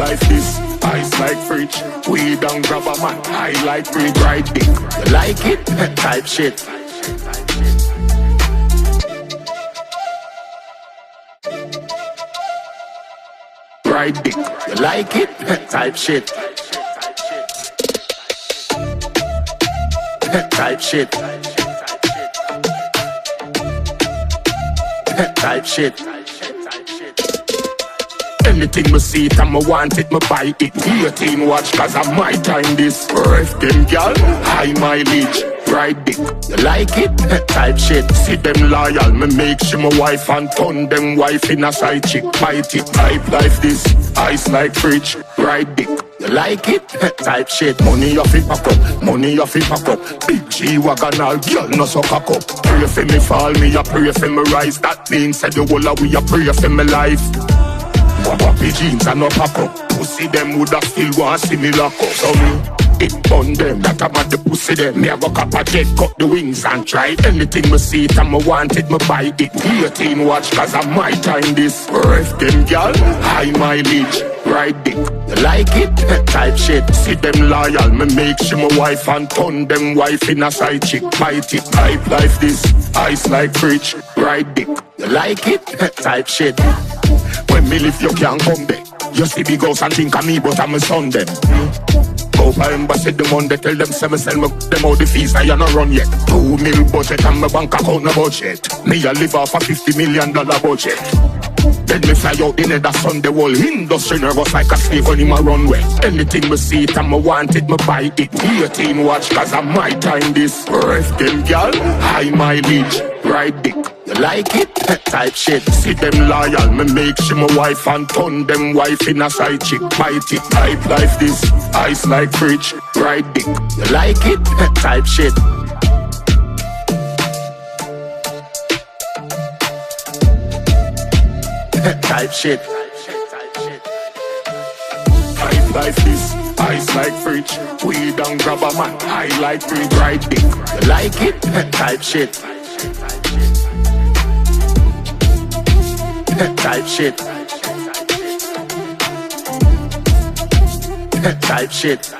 life this, ice like fridge. We don't grab a man, I like free ride dick. You like it? Type shit. Ride dick. You like it? Type shit. Type shit. Type shit. Anything me see it and me want it, me buy it. 18 watch cause I my time this. Ref them gal, high mileage. Ride dick, you like it? Type shit. See them loyal, me make she my wife and turn them wife in a side chick. Bite it, type life this, ice like fridge. Ride dick, you like it? Type shit. Money off it pack up, money off it pack up. Big G-Wagon all girl no so cock up. Pray for me fall, me a pray for me rise. That means said the whole of we a pray for me life. Wappy jeans and no pack up. Pussy them woulda still want see me lock up. So me it bun them, that about the pussy them. Me a go cap a jet, cut the wings and try. Anything me see it and me want it, me buy it. 18 watch cause I my time this. Ref them gal, high mileage. Ride dick, you like it? Type shit. See them loyal, me make she my wife and turn them wife in a side chick. Bite it, type life this, ice like fridge. Ride dick, you like it? Type shit. When me live you can't come back. You see big house and think of me but I'm a son them. Go for embassy the Monday, tell them sell me them all the fees I not run yet. 2 mil budget and my bank account no budget. Me a live off a $50 million budget. Then me fly out the nether sun, the whole industry nervous like a slave on him a runway. Anything me see it and me want it, me buy it. 18 watch cause I my time this. Ref them gal, high mileage. Ride dick, you like it? Type shit. See them loyal, me make she my wife and turn them wife in a side chick. Bite it, type life this, ice like fridge. Ride dick, you like it? Type shit. Type shit. Type life this, ice like fridge. We don't grab a man, I like free ride dick. You like it? Type shit. Type shit. Type shit.